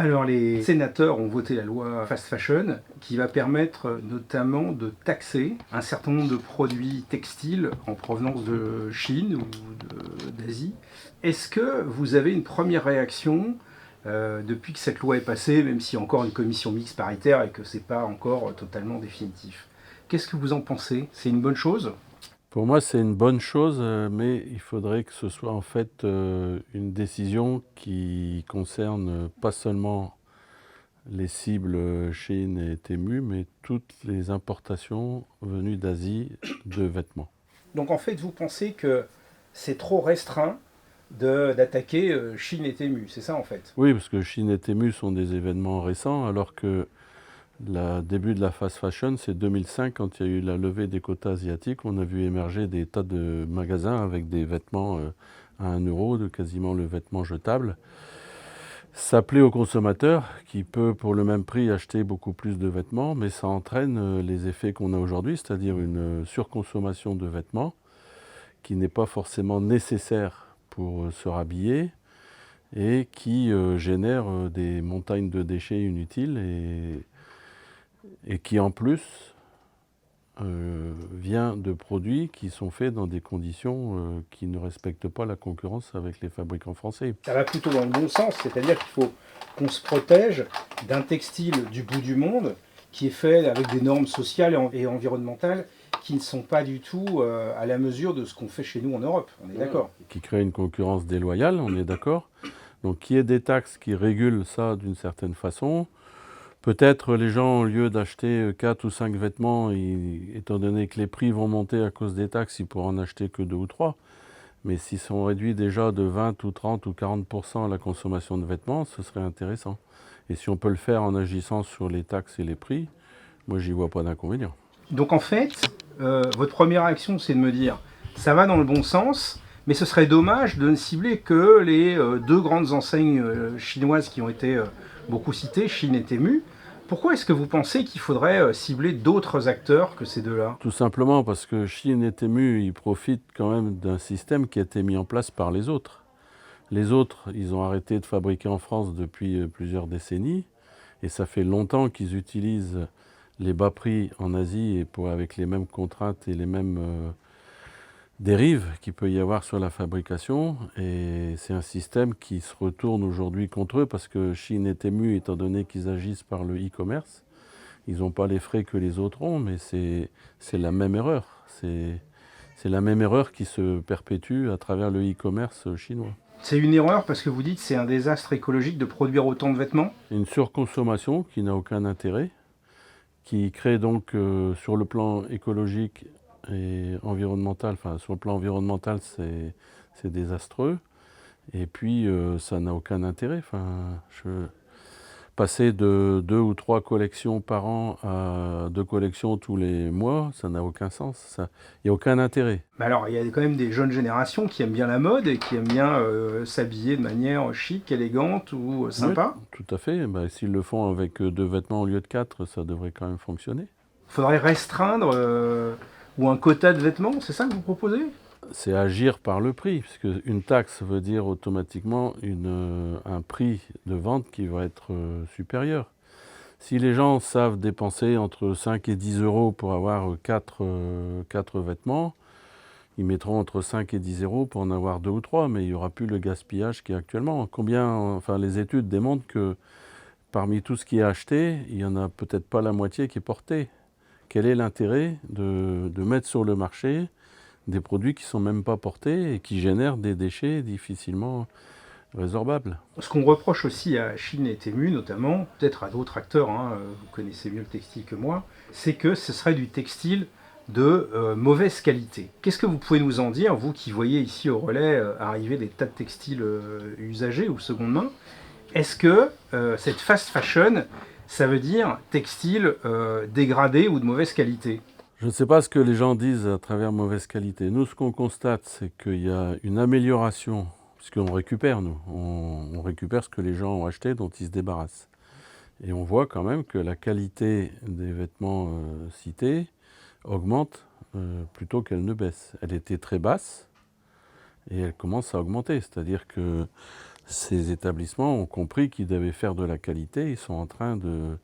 Alors les sénateurs ont voté la loi Fast Fashion qui va permettre notamment de taxer un certain nombre de produits textiles en provenance de Chine ou d'Asie. Est-ce que vous avez une première réaction depuis que cette loi est passée, même s'il y a encore une commission mixte paritaire et que ce n'est pas encore totalement définitif? Qu'est-ce que vous en pensez? C'est une bonne chose? Pour moi, c'est une bonne chose, mais il faudrait que ce soit en fait une décision qui concerne pas seulement les cibles Chine et Temu, mais toutes les importations venues d'Asie de vêtements. Donc en fait, vous pensez que c'est trop restreint d'attaquer Chine et Temu, c'est ça en fait? Oui, parce que Chine et Temu sont des événements récents, alors que le début de la fast fashion, c'est 2005, quand il y a eu la levée des quotas asiatiques. On a vu émerger des tas de magasins avec des vêtements à 1 euro, de quasiment le vêtement jetable. Ça plaît au consommateur qui peut, pour le même prix, acheter beaucoup plus de vêtements, mais ça entraîne les effets qu'on a aujourd'hui, c'est-à-dire une surconsommation de vêtements qui n'est pas forcément nécessaire pour se rhabiller et qui génère des montagnes de déchets inutiles et qui en plus vient de produits qui sont faits dans des conditions qui ne respectent pas la concurrence avec les fabricants français. Ça va plutôt dans le bon sens, c'est-à-dire qu'il faut qu'on se protège d'un textile du bout du monde qui est fait avec des normes sociales et environnementales qui ne sont pas du tout à la mesure de ce qu'on fait chez nous en Europe, on est d'accord? Qui crée une concurrence déloyale, on est d'accord. Donc qu'il y ait des taxes qui régulent ça d'une certaine façon. Peut-être les gens, au lieu d'acheter 4 ou 5 vêtements, étant donné que les prix vont monter à cause des taxes, ils pourront en acheter que 2 ou 3. Mais s'ils sont réduits déjà de 20 ou 30 ou 40% à la consommation de vêtements, ce serait intéressant. Et si on peut le faire en agissant sur les taxes et les prix, moi j'y vois pas d'inconvénient. Donc en fait, votre première action, c'est de me dire, ça va dans le bon sens, mais ce serait dommage de ne cibler que les deux grandes enseignes chinoises qui ont été beaucoup citées, Chine et Temu. Pourquoi est-ce que vous pensez qu'il faudrait cibler d'autres acteurs que ces deux-là? Tout simplement parce que Chine et Temu, ils profitent quand même d'un système qui a été mis en place par les autres. Les autres, ils ont arrêté de fabriquer en France depuis plusieurs décennies, et ça fait longtemps qu'ils utilisent les bas prix en Asie et avec les mêmes contraintes et les mêmes dérives qu'il peut y avoir sur la fabrication. Et c'est un système qui se retourne aujourd'hui contre eux parce que Chine et Temu, étant donné qu'ils agissent par le e-commerce, ils n'ont pas les frais que les autres ont, mais c'est la même erreur. C'est la même erreur qui se perpétue à travers le e-commerce chinois. C'est une erreur parce que vous dites que c'est un désastre écologique de produire autant de vêtements? Une surconsommation qui n'a aucun intérêt, qui crée donc sur le plan écologique et environnemental, enfin sur le plan environnemental c'est désastreux, et puis ça n'a aucun intérêt. Passer de 2 ou 3 collections par an à 2 collections tous les mois, ça n'a aucun sens, il n'y a aucun intérêt. Mais alors, il y a quand même des jeunes générations qui aiment bien la mode et qui aiment bien s'habiller de manière chic, élégante ou Oui, sympa. tout à fait. Ben, s'ils le font avec 2 vêtements au lieu de 4, ça devrait quand même fonctionner. Il faudrait restreindre ou un quota de vêtements, c'est ça que vous proposez? C'est agir par le prix, puisque une taxe veut dire automatiquement un prix de vente qui va être supérieur. Si les gens savent dépenser entre 5 et 10 euros pour avoir 4 vêtements, ils mettront entre 5 et 10 euros pour en avoir 2 ou 3, mais il n'y aura plus le gaspillage qui est actuellement. Enfin, les études démontrent que parmi tout ce qui est acheté, il n'y en a peut-être pas la moitié qui est porté. Quel est l'intérêt de mettre sur le marché des produits qui ne sont même pas portés et qui génèrent des déchets difficilement résorbables? Ce qu'on reproche aussi à Chine et Temu, notamment, peut-être à d'autres acteurs, hein, vous connaissez mieux le textile que moi, c'est que ce serait du textile de mauvaise qualité. Qu'est-ce que vous pouvez nous en dire, vous qui voyez ici au relais arriver des tas de textiles usagés ou seconde main? Est-ce que cette fast fashion, ça veut dire textile dégradé ou de mauvaise qualité? Je ne sais pas ce que les gens disent à travers mauvaise qualité. Nous, ce qu'on constate, c'est qu'il y a une amélioration, puisqu'on récupère, nous. On récupère ce que les gens ont acheté, dont ils se débarrassent. Et on voit quand même que la qualité des vêtements cités augmente plutôt qu'elle ne baisse. Elle était très basse et elle commence à augmenter. C'est-à-dire que Ces établissements ont compris qu'ils devaient faire de la qualité. Ils sont en train de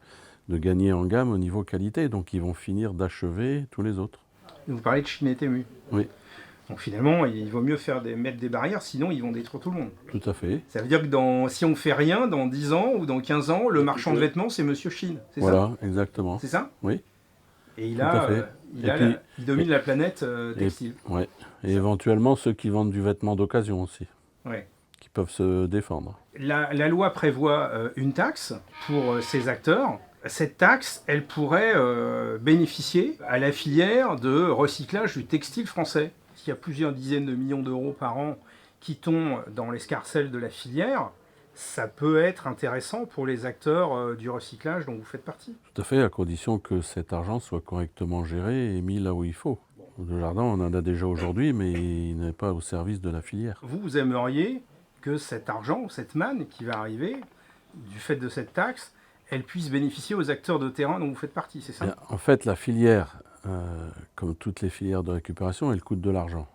gagner en gamme au niveau qualité. Donc ils vont finir d'achever tous les autres. Vous parlez de Chine et Temu. Oui. Donc finalement, il vaut mieux mettre des barrières, sinon ils vont détruire tout le monde. Tout à fait. Ça veut dire que si on ne fait rien, dans 10 ans ou dans 15 ans, le marchand de vêtements, c'est Monsieur Chine. C'est voilà, ça exactement. C'est ça? Oui. Et il domine la planète textile. Ouais. Et éventuellement ceux qui vendent du vêtement d'occasion aussi, Ouais. qui peuvent se défendre. La loi prévoit une taxe pour ces acteurs. Cette taxe, elle pourrait bénéficier à la filière de recyclage du textile français. Il y a plusieurs dizaines de millions d'euros par an qui tombent dans l'escarcelle de la filière. Ça peut être intéressant pour les acteurs du recyclage dont vous faites partie. Tout à fait, à condition que cet argent soit correctement géré et mis là où il faut. Le jardin, on en a déjà aujourd'hui, mais il n'est pas au service de la filière. Vous aimeriez que cet argent, cette manne qui va arriver, du fait de cette taxe, elle puisse bénéficier aux acteurs de terrain dont vous faites partie, c'est ça? Bien, en fait, la filière, comme toutes les filières de récupération, elle coûte de l'argent.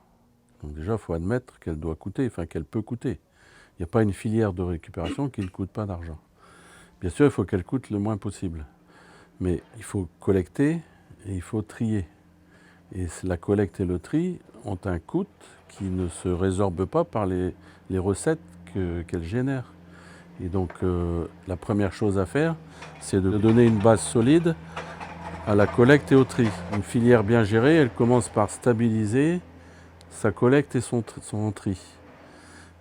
Donc déjà, il faut admettre qu'elle doit coûter, enfin qu'elle peut coûter. Il n'y a pas une filière de récupération qui ne coûte pas d'argent. Bien sûr, il faut qu'elle coûte le moins possible. Mais il faut collecter et il faut trier. Et la collecte et le tri ont un coût qui ne se résorbe pas par les recettes qu'elles génèrent. Et donc la première chose à faire, c'est de donner une base solide à la collecte et au tri. Une filière bien gérée, elle commence par stabiliser sa collecte et son tri.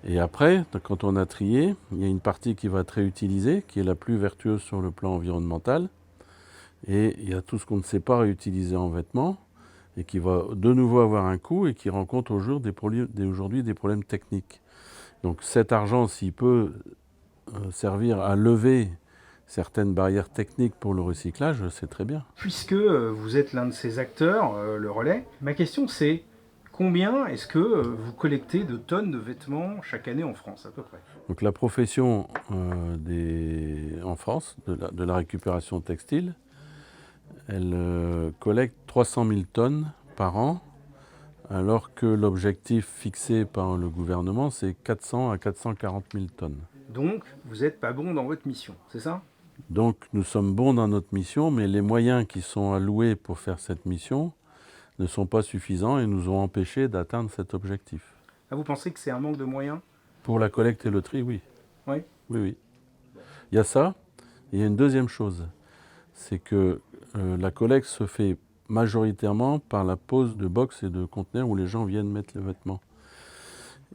Et après, quand on a trié, il y a une partie qui va être réutilisée, qui est la plus vertueuse sur le plan environnemental. Et il y a tout ce qu'on ne sait pas réutiliser en vêtements et qui va de nouveau avoir un coût et qui rencontre aujourd'hui des problèmes techniques. Donc cet argent, s'il peut servir à lever certaines barrières techniques pour le recyclage, c'est très bien. Puisque vous êtes l'un de ces acteurs, le relais, ma question c'est combien est-ce que vous collectez de tonnes de vêtements chaque année en France à peu près? Donc la profession en France de la récupération textile, elle collecte 300 000 tonnes par an, alors que l'objectif fixé par le gouvernement, c'est 400 à 440 000 tonnes. Donc, vous n'êtes pas bon dans votre mission, c'est ça? Donc, nous sommes bons dans notre mission, mais les moyens qui sont alloués pour faire cette mission ne sont pas suffisants et nous ont empêchés d'atteindre cet objectif. Ah, vous pensez que c'est un manque de moyens? Pour la collecte et le tri, oui. Oui. Oui, oui. Il y a ça. Et il y a une deuxième chose, c'est que la collecte se fait majoritairement par la pose de box et de conteneurs où les gens viennent mettre les vêtements.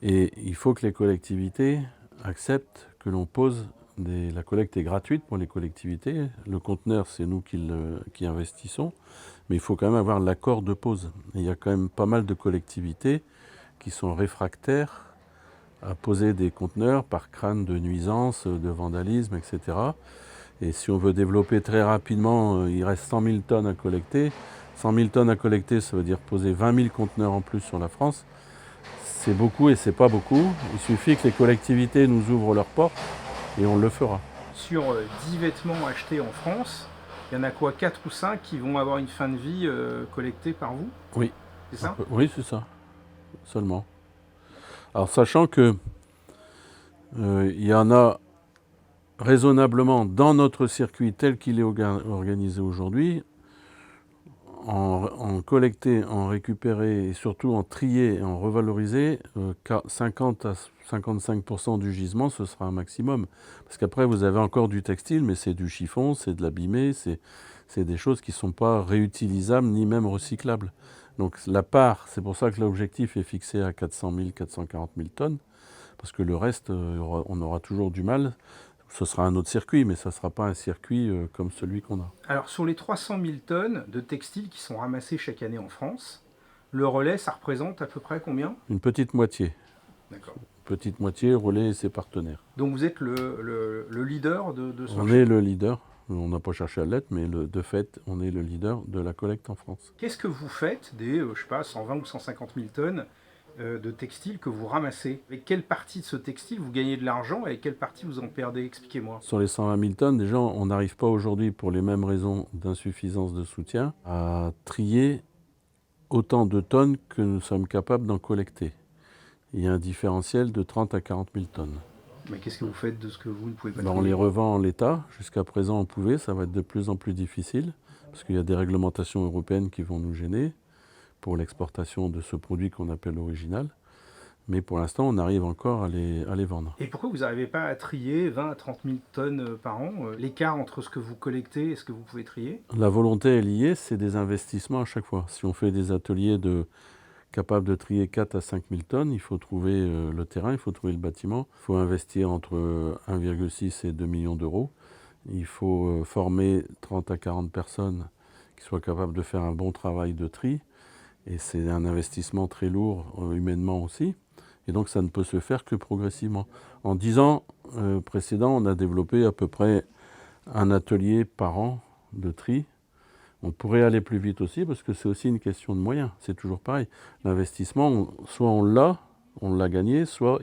Et il faut que les collectivités acceptent que l'on pose la collecte est gratuite pour les collectivités. Le conteneur, c'est nous qui investissons. Mais il faut quand même avoir l'accord de pose. Et il y a quand même pas mal de collectivités qui sont réfractaires à poser des conteneurs par crainte de nuisance, de vandalisme, etc. Et si on veut développer très rapidement, il reste 100 000 tonnes à collecter. 100 000 tonnes à collecter, ça veut dire poser 20 000 conteneurs en plus sur la France. C'est beaucoup et c'est pas beaucoup. Il suffit que les collectivités nous ouvrent leurs portes et on le fera. Sur 10 vêtements achetés en France, il y en a quoi, 4 ou 5 qui vont avoir une fin de vie collectée par vous? Oui. C'est ça? Oui, c'est ça. Seulement. Alors sachant que il y en a raisonnablement dans notre circuit tel qu'il est organisé aujourd'hui, en collecter, en récupérer et surtout en trier et en revaloriser, 50 à 55% du gisement, ce sera un maximum. Parce qu'après, vous avez encore du textile, mais c'est du chiffon, c'est de l'abîmé, c'est des choses qui ne sont pas réutilisables ni même recyclables. Donc la part, c'est pour ça que l'objectif est fixé à 400 000, 440 000 tonnes, parce que le reste, on aura toujours du mal. Ce sera un autre circuit, mais ça ne sera pas un circuit comme celui qu'on a. Alors, sur les 300 000 tonnes de textiles qui sont ramassés chaque année en France, le relais, ça représente à peu près combien? Une petite moitié. D'accord. Petite moitié, relais et ses partenaires. Donc, vous êtes le leader de ce marché? On est le leader. On n'a pas cherché à l'être, mais de fait, on est le leader de la collecte en France. Qu'est-ce que vous faites des, je sais pas, 120 ou 150 000 tonnes de textile que vous ramassez? Avec quelle partie de ce textile vous gagnez de l'argent et avec quelle partie vous en perdez? Expliquez-moi. Sur les 120 000 tonnes, déjà, on n'arrive pas aujourd'hui, pour les mêmes raisons d'insuffisance de soutien, à trier autant de tonnes que nous sommes capables d'en collecter. Il y a un différentiel de 30 à 40 000 tonnes. Mais qu'est-ce que vous faites de ce que vous ne pouvez pas On trier? les revend en l'état. Jusqu'à présent, on pouvait. Ça va être de plus en plus difficile parce qu'il y a des réglementations européennes qui vont nous gêner pour l'exportation de ce produit qu'on appelle original. Mais pour l'instant, on arrive encore à les vendre. Et pourquoi vous n'arrivez pas à trier 20 à 30 000 tonnes par an? L'écart entre ce que vous collectez et ce que vous pouvez trier? La volonté est liée, c'est des investissements à chaque fois. Si on fait des ateliers capables de trier 4 à 5 000 tonnes, il faut trouver le terrain, il faut trouver le bâtiment. Il faut investir entre 1,6 et 2 millions d'euros. Il faut former 30 à 40 personnes qui soient capables de faire un bon travail de tri. Et c'est un investissement très lourd humainement aussi. Et donc ça ne peut se faire que progressivement. En 10 ans précédents, on a développé à peu près un atelier par an de tri. On pourrait aller plus vite aussi parce que c'est aussi une question de moyens. C'est toujours pareil. L'investissement, soit on l'a gagné, soit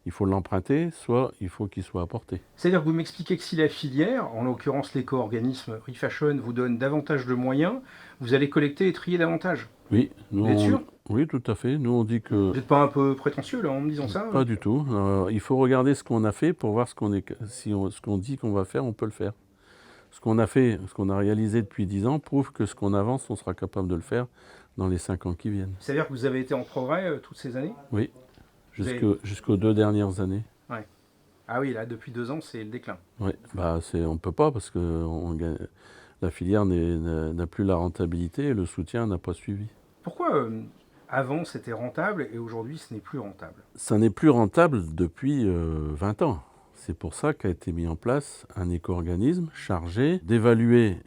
il faut l'emprunter, soit il faut qu'il soit apporté. C'est-à-dire que vous m'expliquez que si la filière, en l'occurrence l'éco-organisme Refashion, vous donne davantage de moyens, vous allez collecter et trier davantage. Oui, Vous êtes sûr? oui, tout à fait. Nous, on dit que... Vous n'êtes pas un peu prétentieux là en me disant ça? Pas du tout. Il faut regarder ce qu'on a fait pour voir ce qu'on dit qu'on va faire, on peut le faire. Ce qu'on a fait, ce qu'on a réalisé depuis 10 ans prouve que ce qu'on avance, on sera capable de le faire dans les 5 ans qui viennent. C'est-à-dire que vous avez été en progrès toutes ces années? Oui, Vous jusqu'aux 2 dernières années. Ouais. Ah oui, là depuis 2 ans c'est le déclin. Oui, on ne peut pas parce que la filière n'a plus la rentabilité et le soutien n'a pas suivi. Pourquoi avant c'était rentable et aujourd'hui ce n'est plus rentable? Ça n'est plus rentable depuis 20 ans. C'est pour ça qu'a été mis en place un éco-organisme chargé d'évaluer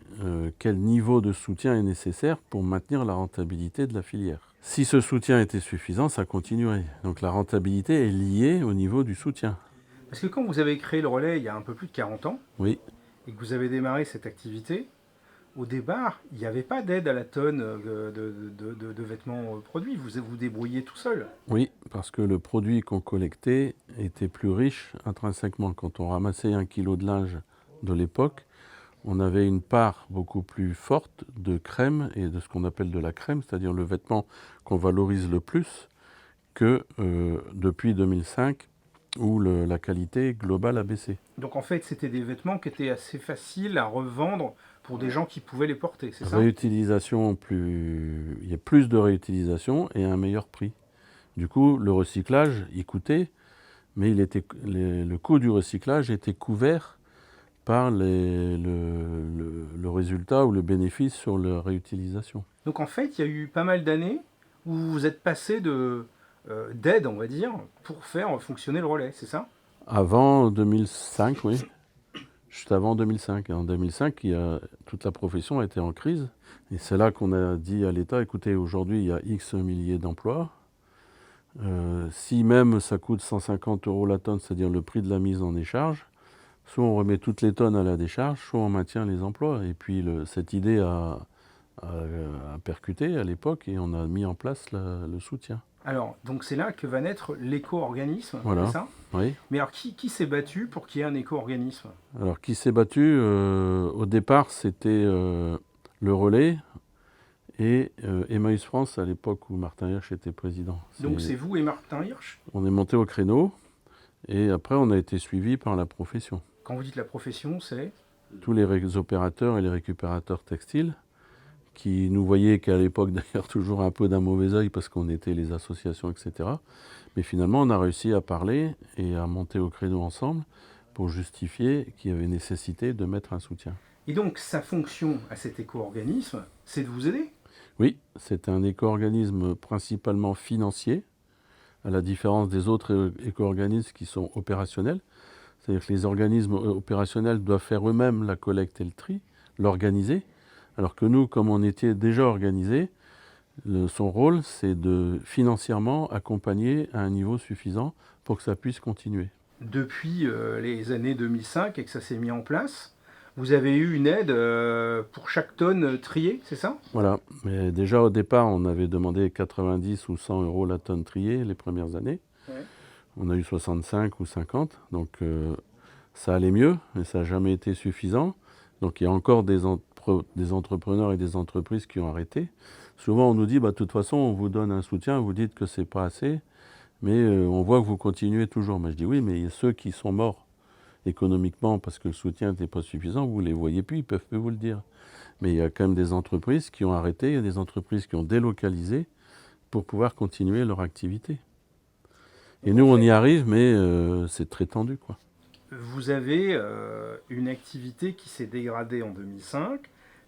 quel niveau de soutien est nécessaire pour maintenir la rentabilité de la filière. Si ce soutien était suffisant, ça continuerait. Donc la rentabilité est liée au niveau du soutien. Parce que quand vous avez créé le relais il y a un peu plus de 40 ans, Oui, et que vous avez démarré cette activité, au départ, il n'y avait pas d'aide à la tonne de vêtements produits. Vous vous débrouillez tout seul. oui, parce que le produit qu'on collectait était plus riche intrinsèquement. Quand on ramassait 1 kilo de linge de l'époque, on avait une part beaucoup plus forte de crème et de ce qu'on appelle de la crème, c'est-à-dire le vêtement qu'on valorise le plus, que depuis 2005, où la qualité globale a baissé. Donc en fait, c'était des vêtements qui étaient assez faciles à revendre pour des gens qui pouvaient les porter, c'est ça? Réutilisation il y a plus de réutilisation et un meilleur prix. Du coup, le recyclage, il coûtait, mais le coût du recyclage était couvert par le résultat ou le bénéfice sur la réutilisation. Donc en fait, il y a eu pas mal d'années où vous êtes passé d'aide, on va dire, pour faire fonctionner le relais, c'est ça? Avant 2005, oui. Juste avant 2005. En 2005, toute la profession était en crise. Et c'est là qu'on a dit à l'État, écoutez, aujourd'hui, il y a X milliers d'emplois. Si même ça coûte 150 € la tonne, c'est-à-dire le prix de la mise en décharge, soit on remet toutes les tonnes à la décharge, soit on maintient les emplois. Et puis cette idée a percuté à l'époque et on a mis en place le soutien. Alors, donc c'est là que va naître l'éco-organisme, Voilà. c'est ça? Oui. Mais alors, qui s'est battu pour qu'il y ait un éco-organisme? Alors, qui s'est battu au départ, c'était le relais et Emmaüs France à l'époque où Martin Hirsch était président. Donc c'est vous et Martin Hirsch? On est monté au créneau et après on a été suivi par la profession. Quand vous dites la profession, c'est? Tous les opérateurs et les récupérateurs textiles qui nous voyaient qu'à l'époque d'ailleurs toujours un peu d'un mauvais œil parce qu'on était les associations, etc. Mais finalement on a réussi à parler et à monter au créneau ensemble pour justifier qu'il y avait nécessité de mettre un soutien. Et donc sa fonction à cet éco-organisme, c'est de vous aider? Oui, c'est un éco-organisme principalement financier, à la différence des autres éco-organismes qui sont opérationnels. C'est-à-dire que les organismes opérationnels doivent faire eux-mêmes la collecte et le tri, l'organiser, alors que nous, comme on était déjà organisés, son rôle, c'est de financièrement accompagner à un niveau suffisant pour que ça puisse continuer. Depuis les années 2005 et que ça s'est mis en place, vous avez eu une aide pour chaque tonne triée, c'est ça? Voilà, mais déjà au départ, on avait demandé 90 ou 100 € la tonne triée les premières années. Ouais. On a eu 65 ou 50, donc ça allait mieux, mais ça n'a jamais été suffisant. Donc il y a encore des entrepreneurs et des entreprises qui ont arrêté. Souvent on nous dit, de toute façon, on vous donne un soutien, vous dites que ce n'est pas assez, mais on voit que vous continuez toujours. Mais je dis oui, mais ceux qui sont morts économiquement parce que le soutien n'était pas suffisant, vous ne les voyez plus, ils ne peuvent plus vous le dire. Mais il y a quand même des entreprises qui ont arrêté, il y a des entreprises qui ont délocalisé pour pouvoir continuer leur activité. Et nous, on y arrive, mais c'est très tendu, quoi. Vous avez une activité qui s'est dégradée en 2005.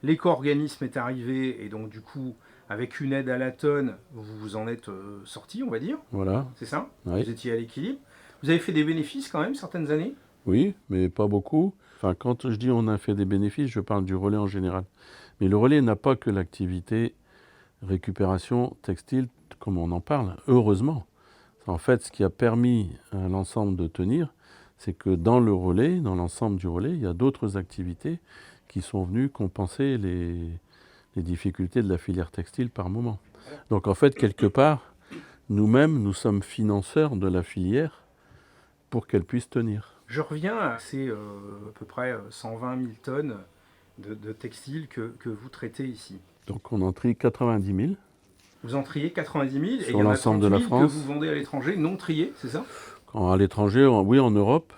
L'éco-organisme est arrivé et donc du coup, avec une aide à la tonne, vous vous en êtes sorti, on va dire. Voilà. C'est ça? Oui. Vous étiez à l'équilibre. Vous avez fait des bénéfices quand même certaines années? Oui, mais pas beaucoup. Enfin, quand je dis on a fait des bénéfices, je parle du relais en général. Mais le relais n'a pas que l'activité récupération textile, comme on en parle, heureusement. En fait, ce qui a permis à l'ensemble de tenir, c'est que dans le relais, dans l'ensemble du relais, il y a d'autres activités qui sont venues compenser les difficultés de la filière textile par moment. Donc en fait, quelque part, nous-mêmes, nous sommes financeurs de la filière pour qu'elle puisse tenir. Je reviens à ces à peu près 120 000 tonnes de textiles que vous traitez ici. Donc on en trie 90 000. Vous en triez 90 000 et il Sur y en a l'ensemble 30 de 000 la que France. vous vendez à l'étranger non triés, c'est ça? À l'étranger, oui, en Europe,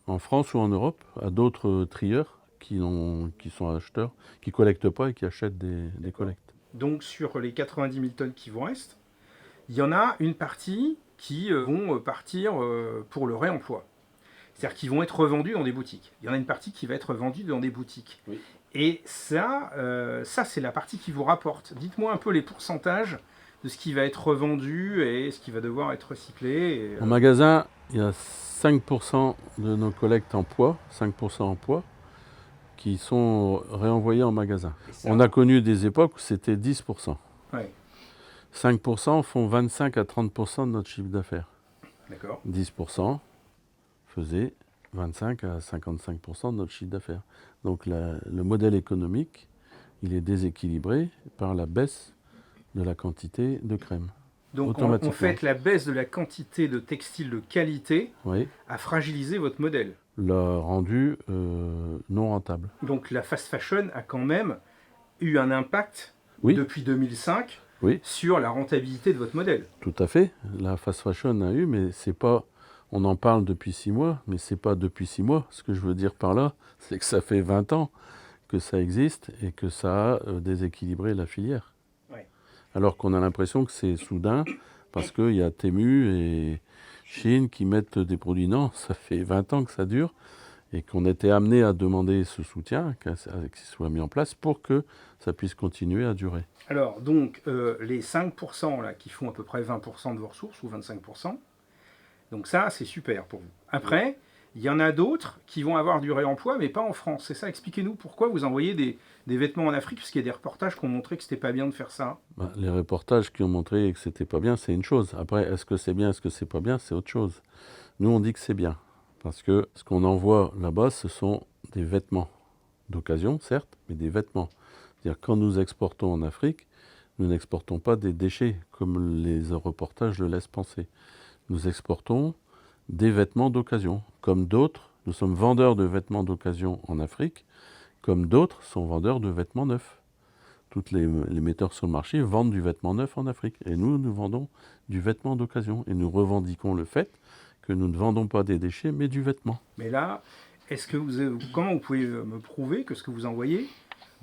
en France ou en Europe, à d'autres trieurs qui sont acheteurs, qui ne collectent pas et qui achètent des collectes. Donc sur les 90 000 tonnes qui vous restent, il y en a une partie qui vont partir pour le réemploi. C'est-à-dire qu'ils vont être revendus dans des boutiques. Il y en a une partie qui va être vendue dans des boutiques. Oui. Et ça c'est la partie qui vous rapporte. Dites-moi un peu les pourcentages de ce qui va être revendu et ce qui va devoir être recyclé. En magasin, il y a 5% de nos collectes en poids, 5% en poids, qui sont réenvoyés en magasin. On a connu des époques où c'était 10%. Ouais. 5% font 25 à 30% de notre chiffre d'affaires. D'accord. 10% faisait 25 à 55% de notre chiffre d'affaires. Donc le modèle économique, il est déséquilibré par la baisse de la quantité de crème. Donc en fait, la baisse de la quantité de textiles de qualité a fragilisé votre modèle. L'a rendu non rentable. Donc la fast fashion a quand même eu un impact depuis 2005 sur la rentabilité de votre modèle. Tout à fait. La fast fashion a eu, mais c'est pas... On en parle depuis 6 mois, mais c'est pas depuis 6 mois. Ce que je veux dire par là, c'est que ça fait 20 ans que ça existe et que ça a déséquilibré la filière. Alors qu'on a l'impression que c'est soudain, parce qu'il y a Temu et Chine qui mettent des produits. Non, ça fait 20 ans que ça dure et qu'on était amené à demander ce soutien, qu'il soit mis en place pour que ça puisse continuer à durer. Alors, donc, les 5% là, qui font à peu près 20% de vos ressources, ou 25%, donc ça, c'est super pour vous. Après, il y en a d'autres qui vont avoir du réemploi, mais pas en France. C'est ça, expliquez-nous pourquoi vous envoyez des vêtements en Afrique, parce qu'il y a des reportages qui ont montré que c'était pas bien de faire ça. Les reportages qui ont montré que c'était pas bien, c'est une chose. Après, est-ce que c'est bien, est-ce que c'est pas bien, c'est autre chose. Nous, on dit que c'est bien, parce que ce qu'on envoie là-bas, ce sont des vêtements d'occasion, certes, mais des vêtements. C'est-à-dire, quand nous exportons en Afrique, nous n'exportons pas des déchets, comme les reportages le laissent penser. Nous exportons des vêtements d'occasion. Comme d'autres, nous sommes vendeurs de vêtements d'occasion en Afrique, comme d'autres sont vendeurs de vêtements neufs. Tous les metteurs sur le marché vendent du vêtement neuf en Afrique. Et nous, nous vendons du vêtement d'occasion. Et nous revendiquons le fait que nous ne vendons pas des déchets, mais du vêtement. Mais là, comment vous pouvez me prouver que ce que vous envoyez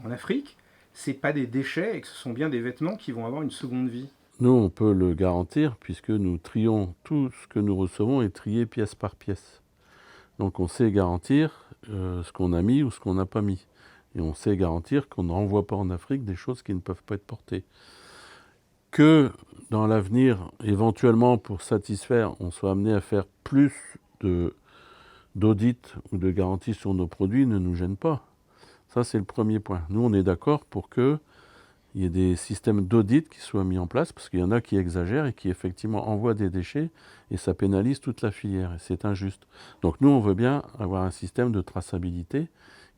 en Afrique, ce n'est pas des déchets et que ce sont bien des vêtements qui vont avoir une seconde vie? Nous, on peut le garantir puisque nous trions tout ce que nous recevons est trié pièce par pièce. Donc on sait garantir ce qu'on a mis ou ce qu'on n'a pas mis. Et on sait garantir qu'on ne renvoie pas en Afrique des choses qui ne peuvent pas être portées. Que dans l'avenir, éventuellement pour satisfaire, on soit amené à faire plus d'audits ou de garanties sur nos produits ne nous gêne pas. Ça, c'est le premier point. Nous, on est d'accord pour que il y ait des systèmes d'audit qui soient mis en place, parce qu'il y en a qui exagèrent et qui effectivement envoient des déchets, et ça pénalise toute la filière, et c'est injuste. Donc nous, on veut bien avoir un système de traçabilité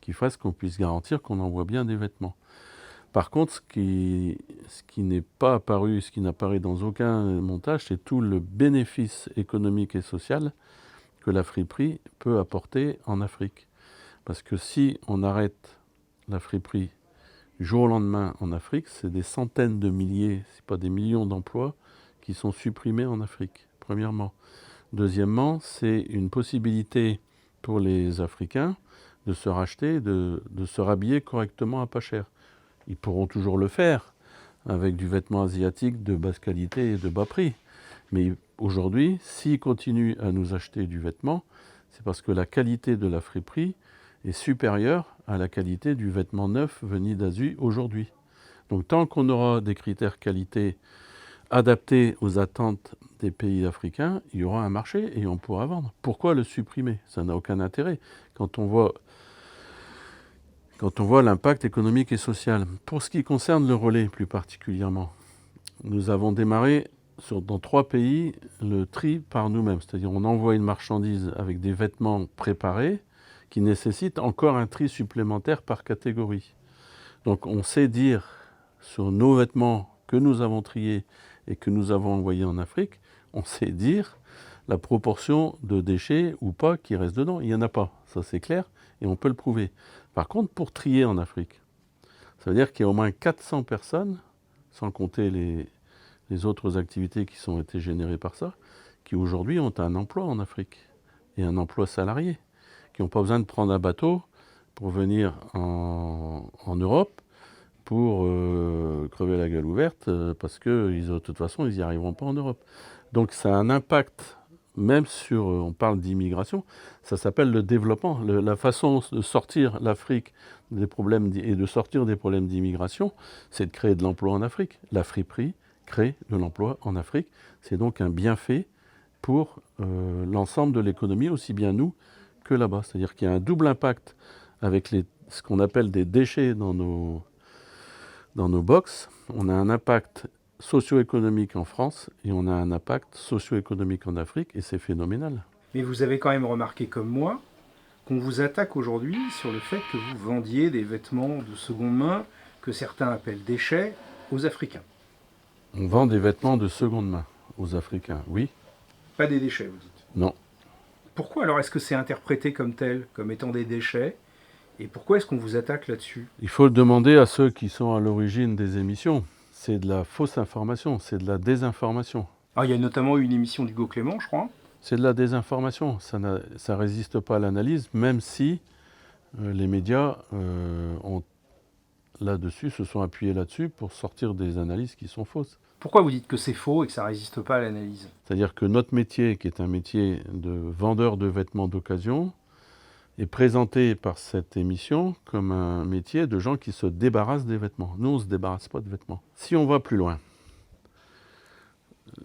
qui fasse qu'on puisse garantir qu'on envoie bien des vêtements. Par contre, ce qui n'est pas apparu, ce qui n'apparaît dans aucun montage, c'est tout le bénéfice économique et social que la friperie peut apporter en Afrique. Parce que si on arrête la friperie du jour au lendemain en Afrique, c'est des centaines de milliers, c'est pas des millions d'emplois qui sont supprimés en Afrique. premièrement. Deuxièmement, c'est une possibilité pour les Africains de se racheter, de se rhabiller correctement à pas cher. Ils pourront toujours le faire avec du vêtement asiatique de basse qualité et de bas prix. Mais aujourd'hui, s'ils continuent à nous acheter du vêtement, c'est parce que la qualité de la friperie est supérieure à la qualité du vêtement neuf venu d'Asie aujourd'hui. Donc tant qu'on aura des critères qualité adaptés aux attentes des pays africains, il y aura un marché et on pourra vendre. Pourquoi le supprimer? Ça n'a aucun intérêt quand on voit l'impact économique et social. Pour ce qui concerne le relais plus particulièrement, nous avons démarré dans 3 pays le tri par nous-mêmes. C'est-à-dire on envoie une marchandise avec des vêtements préparés qui nécessitent encore un tri supplémentaire par catégorie. Donc on sait dire sur nos vêtements que nous avons triés et que nous avons envoyés en Afrique, on sait dire la proportion de déchets ou pas qui restent dedans. Il n'y en a pas, ça c'est clair, et on peut le prouver. Par contre, pour trier en Afrique, ça veut dire qu'il y a au moins 400 personnes, sans compter les autres activités qui ont été générées par ça, qui aujourd'hui ont un emploi en Afrique, et un emploi salarié, qui n'ont pas besoin de prendre un bateau pour venir en Europe, pour crever la gueule ouverte, parce que de toute façon, ils n'y arriveront pas en Europe. Donc ça a un impact, même sur, on parle d'immigration, ça s'appelle le développement. La façon de sortir l'Afrique des problèmes et de sortir des problèmes d'immigration, c'est de créer de l'emploi en Afrique. La friperie crée de l'emploi en Afrique. C'est donc un bienfait pour l'ensemble de l'économie, aussi bien nous que là-bas. C'est-à-dire qu'il y a un double impact avec ce qu'on appelle des déchets dans nos box. On a un impact socio-économique en France et on a un impact socio-économique en Afrique et c'est phénoménal. Mais vous avez quand même remarqué comme moi qu'on vous attaque aujourd'hui sur le fait que vous vendiez des vêtements de seconde main que certains appellent déchets aux Africains. On vend des vêtements de seconde main aux Africains, oui. Pas des déchets, vous dites? Non. Pourquoi alors est-ce que c'est interprété comme tel, comme étant des déchets? Et pourquoi est-ce qu'on vous attaque là-dessus? Il faut le demander à ceux qui sont à l'origine des émissions. C'est de la fausse information, c'est de la désinformation. Alors, il y a notamment eu une émission d'Hugo Clément, je crois. C'est de la désinformation, ça ne résiste pas à l'analyse, même si les médias là-dessus se sont appuyés là-dessus pour sortir des analyses qui sont fausses. Pourquoi vous dites que c'est faux et que ça ne résiste pas à l'analyse? C'est-à-dire que notre métier, qui est un métier de vendeur de vêtements d'occasion, est présenté par cette émission comme un métier de gens qui se débarrassent des vêtements. Nous, on ne se débarrasse pas de vêtements. Si on va plus loin,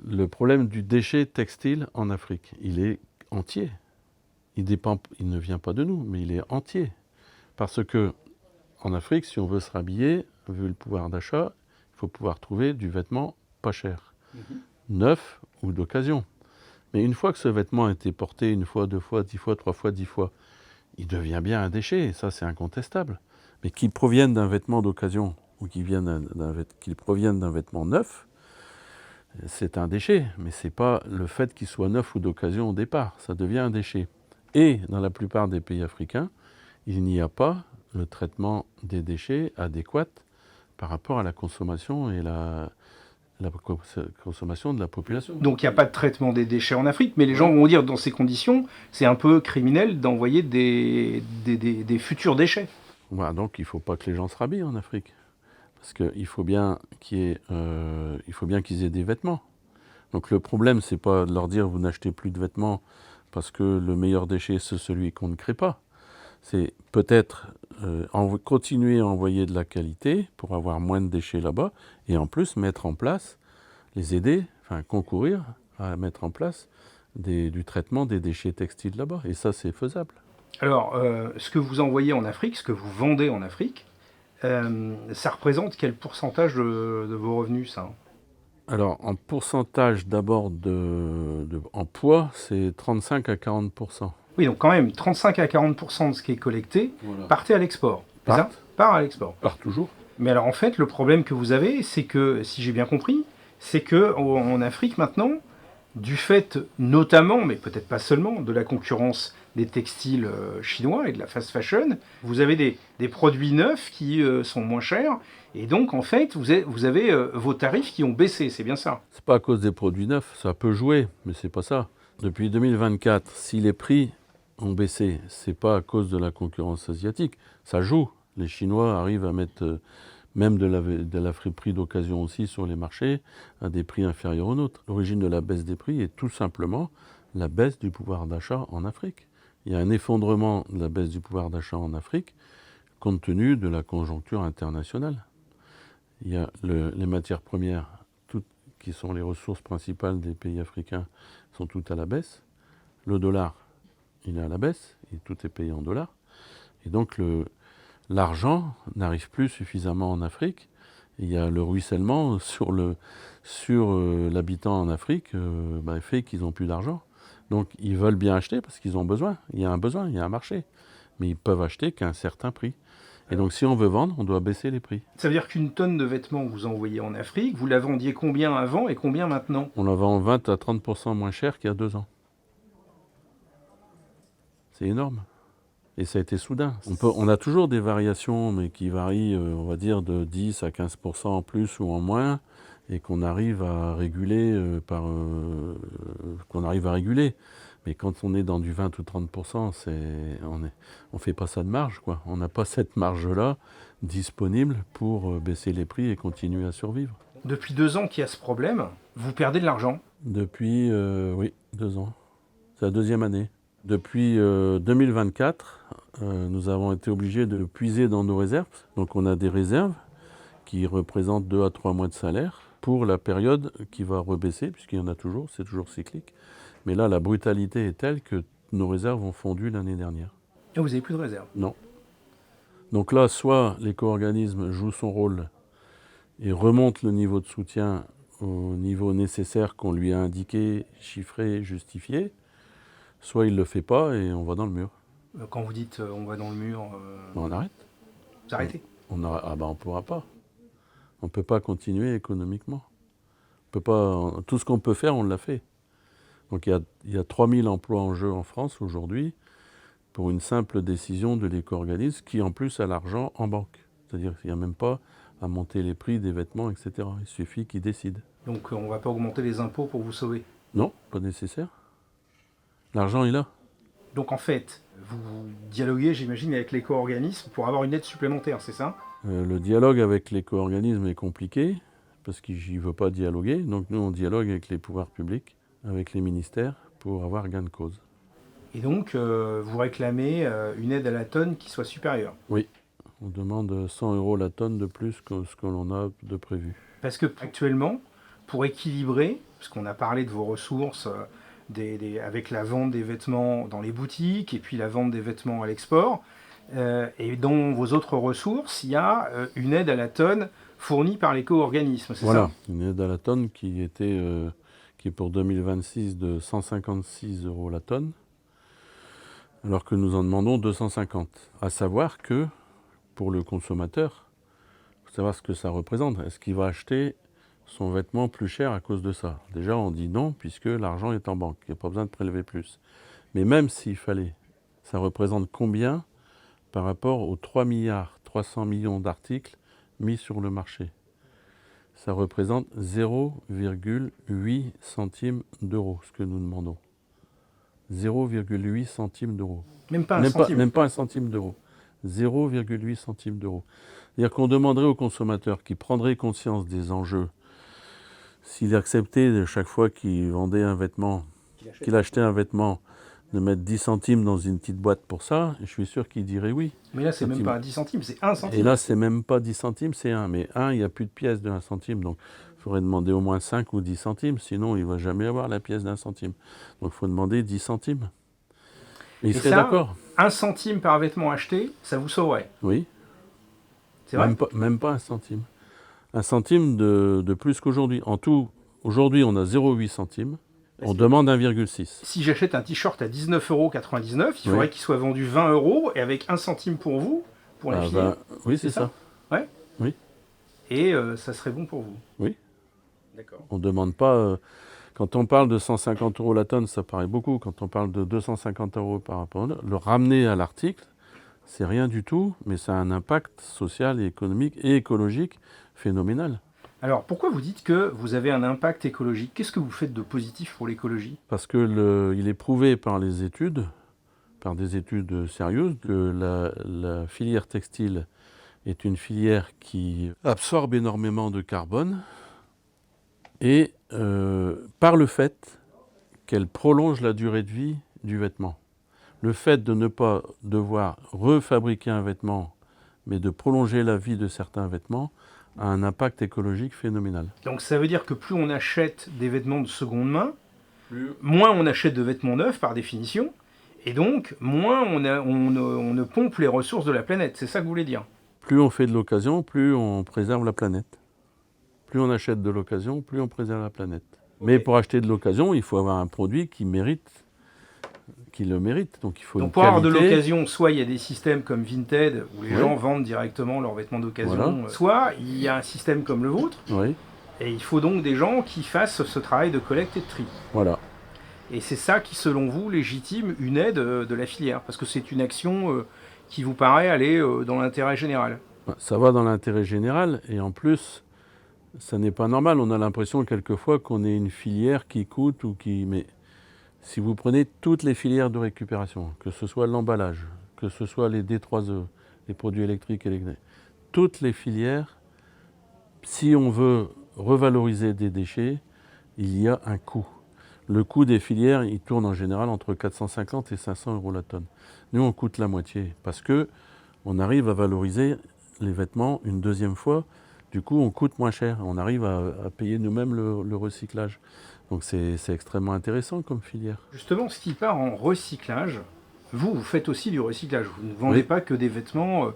le problème du déchet textile en Afrique, il est entier. Il ne vient pas de nous, mais il est entier. Parce que en Afrique, si on veut se rhabiller, vu le pouvoir d'achat, il faut pouvoir trouver du vêtement pas cher, neuf ou d'occasion. Mais une fois que ce vêtement a été porté 1 fois, 2 fois, 10 fois, 3 fois, 10 fois, il devient bien un déchet, et ça c'est incontestable. Mais qu'il provienne d'un vêtement d'occasion ou qu'il provienne d'un vêtement neuf, c'est un déchet. Mais ce n'est pas le fait qu'il soit neuf ou d'occasion au départ, ça devient un déchet. Et dans la plupart des pays africains, il n'y a pas le traitement des déchets adéquat par rapport à la consommation et la consommation de la population. Donc il n'y a pas de traitement des déchets en Afrique, mais les gens vont dire dans ces conditions, c'est un peu criminel d'envoyer des futurs déchets. Voilà, donc il ne faut pas que les gens se rhabillent en Afrique, parce qu'il faut bien qu'ils aient des vêtements. Donc le problème, c'est pas de leur dire vous n'achetez plus de vêtements parce que le meilleur déchet c'est celui qu'on ne crée pas. C'est peut-être continuer à envoyer de la qualité pour avoir moins de déchets là-bas et en plus mettre en place, les aider, enfin concourir à mettre en place du traitement des déchets textiles là-bas. Et ça, c'est faisable. Alors, ce que vous envoyez en Afrique, ce que vous vendez en Afrique, ça représente quel pourcentage de vos revenus, ça? Alors, en pourcentage d'abord en poids, c'est 35 à 40%. Oui, donc quand même, 35 à 40% de ce qui est collecté partait à l'export. Part à l'export. Part toujours. Mais alors en fait, le problème que vous avez, c'est que, si j'ai bien compris, c'est qu'en Afrique maintenant, du fait notamment, mais peut-être pas seulement, de la concurrence des textiles chinois et de la fast fashion. Vous avez des produits neufs qui sont moins chers. Et donc, en fait, vous avez vos tarifs qui ont baissé, c'est bien ça? C'est pas à cause des produits neufs, ça peut jouer, mais c'est pas ça. Depuis 2024, si les prix ont baissé, c'est pas à cause de la concurrence asiatique, ça joue. Les Chinois arrivent à mettre même de la friperie d'occasion aussi sur les marchés à des prix inférieurs aux nôtres. L'origine de la baisse des prix est tout simplement la baisse du pouvoir d'achat en Afrique. Il y a un effondrement de la baisse du pouvoir d'achat en Afrique compte tenu de la conjoncture internationale. Il y a les matières premières, toutes, qui sont les ressources principales des pays africains, sont toutes à la baisse. Le dollar, il est à la baisse, et tout est payé en dollars. Et donc l'argent n'arrive plus suffisamment en Afrique. Et il y a le ruissellement sur l'habitant en Afrique, fait qu'ils n'ont plus d'argent. Donc ils veulent bien acheter parce qu'ils ont besoin. Il y a un marché. Mais ils peuvent acheter qu'à un certain prix. Et donc si on veut vendre, on doit baisser les prix. Ça veut dire qu'une tonne de vêtements que vous envoyez en Afrique, vous la vendiez combien avant et combien maintenant? On la vend 20 à 30% moins cher qu'il y a 2 ans. C'est énorme. Et ça a été soudain. On a toujours des variations, mais qui varient, on va dire, de 10 à 15% en plus ou en moins, et qu'on arrive à réguler Mais quand on est dans du 20 ou 30%, on fait pas ça de marge, quoi. On n'a pas cette marge-là disponible pour baisser les prix et continuer à survivre. Depuis 2 ans qu'il y a ce problème, vous perdez de l'argent? Depuis, oui, 2 ans. C'est la deuxième année. Depuis 2024, nous avons été obligés de puiser dans nos réserves. Donc on a des réserves qui représentent 2 à 3 mois de salaire pour la période qui va rebaisser, puisqu'il y en a toujours, c'est toujours cyclique. Mais là, la brutalité est telle que nos réserves ont fondu l'année dernière. Et vous n'avez plus de réserve? Non. Donc là, soit l'éco-organisme joue son rôle et remonte le niveau de soutien au niveau nécessaire qu'on lui a indiqué, chiffré, justifié, soit il ne le fait pas et on va dans le mur. Quand vous dites on va dans le mur, On arrête. vous arrêtez? On ne pourra pas. On ne peut pas continuer économiquement. Tout ce qu'on peut faire, on l'a fait. Donc il y a 3000 emplois en jeu en France aujourd'hui pour une simple décision de l'éco-organisme qui en plus a l'argent en banque. C'est-à-dire qu'il n'y a même pas à monter les prix des vêtements, etc. Il suffit qu'ils décident. Donc on ne va pas augmenter les impôts pour vous sauver? Non, pas nécessaire. L'argent est là. Donc en fait, vous dialoguez, j'imagine, avec l'éco-organisme pour avoir une aide supplémentaire, c'est ça? Le dialogue avec l'éco-organisme est compliqué parce qu'il ne veut pas dialoguer. Donc nous, on dialogue avec les pouvoirs publics, avec les ministères, pour avoir gain de cause. Et donc, vous réclamez une aide à la tonne qui soit supérieure? Oui, on demande 100 € la tonne de plus que ce que l'on a de prévu. Parce que actuellement, pour équilibrer, parce qu'on a parlé de vos ressources avec la vente des vêtements dans les boutiques et puis la vente des vêtements à l'export, et dans vos autres ressources, il y a une aide à la tonne fournie par l'éco-organisme, c'est ça? Voilà, une aide à la tonne qui est pour 2026 de 156 € la tonne, alors que nous en demandons 250. À savoir que, pour le consommateur, il faut savoir ce que ça représente. Est-ce qu'il va acheter son vêtement plus cher à cause de ça? Déjà, on dit non, puisque l'argent est en banque. Il n'y a pas besoin de prélever plus. Mais même s'il fallait, ça représente combien par rapport aux 3,3 milliards d'articles mis sur le marché? Ça représente 0,8 centimes d'euros, ce que nous demandons. 0,8 centimes d'euros. Même pas un centime? Même pas un centime d'euro. 0,8 centimes d'euros. C'est-à-dire qu'on demanderait au consommateur qui prendrait conscience des enjeux, s'il acceptait de chaque fois qu'il vendait un vêtement, qu'il achetait un vêtement, de mettre 10 centimes dans une petite boîte pour ça, je suis sûr qu'il dirait oui. Mais là, c'est même pas 10 centimes, c'est 1 centime. Et là, c'est même pas 10 centimes, c'est 1. Mais 1, il n'y a plus de pièce de 1 centime. Donc, il faudrait demander au moins 5 ou 10 centimes. Sinon, il ne va jamais avoir la pièce d'1 centime. Donc, il faut demander 10 centimes. Et il serait d'accord. 1 centime par vêtement acheté, ça vous sauverait? Oui. C'est vrai? Même pas 1 centime. 1 centime de plus qu'aujourd'hui. En tout, aujourd'hui, on a 0,8 centimes. On demande 1,6. Si j'achète un t-shirt à 19,99 €, il faudrait qu'il soit vendu 20 € et avec 1 centime pour vous, pour la fille. Oui, c'est ça. Ouais. Oui. Et ça serait bon pour vous? Oui. D'accord. On ne demande pas... Quand on parle de 150 € la tonne, ça paraît beaucoup. Quand on parle de 250 € par rapport à le ramener à l'article, c'est rien du tout, mais ça a un impact social et économique et écologique phénoménal. Alors, pourquoi vous dites que vous avez un impact écologique? Qu'est-ce que vous faites de positif pour l'écologie? Parce que il est prouvé par les études, par des études sérieuses, que la filière textile est une filière qui absorbe énormément de carbone et par le fait qu'elle prolonge la durée de vie du vêtement. Le fait de ne pas devoir refabriquer un vêtement, mais de prolonger la vie de certains vêtements, a un impact écologique phénoménal. Donc ça veut dire que plus on achète des vêtements de seconde main, moins on achète de vêtements neufs par définition, et donc moins on ne pompe les ressources de la planète. C'est ça que vous voulez dire? Plus on fait de l'occasion, plus on préserve la planète. Plus on achète de l'occasion, plus on préserve la planète. Mais pour acheter de l'occasion, il faut avoir un produit qui le mérite. Donc il faut Donc une pour avoir de qualité. l'occasion, soit il y a des systèmes comme Vinted où les Oui. gens vendent directement leurs vêtements d'occasion, Voilà. soit il y a un système comme le vôtre, Oui, et il faut donc des gens qui fassent ce travail de collecte et de tri. voilà. Et c'est ça qui, selon vous, légitime une aide de la filière, parce que c'est une action qui vous paraît aller dans l'intérêt général. Ça va dans l'intérêt général et en plus, ça n'est pas normal. On a l'impression quelquefois qu'on est une filière qui coûte ou qui... Mais si vous prenez toutes les filières de récupération, que ce soit l'emballage, que ce soit les D3E, les produits électriques, toutes les filières, si on veut revaloriser des déchets, il y a un coût. Le coût des filières, il tourne en général entre 450 et 500 € la tonne. Nous, on coûte la moitié parce que on arrive à valoriser les vêtements une deuxième fois. Du coup, on coûte moins cher. On arrive à payer nous-mêmes le recyclage. Donc, c'est extrêmement intéressant comme filière. Justement, ce qui part en recyclage, vous faites aussi du recyclage. Vous ne vendez pas que des vêtements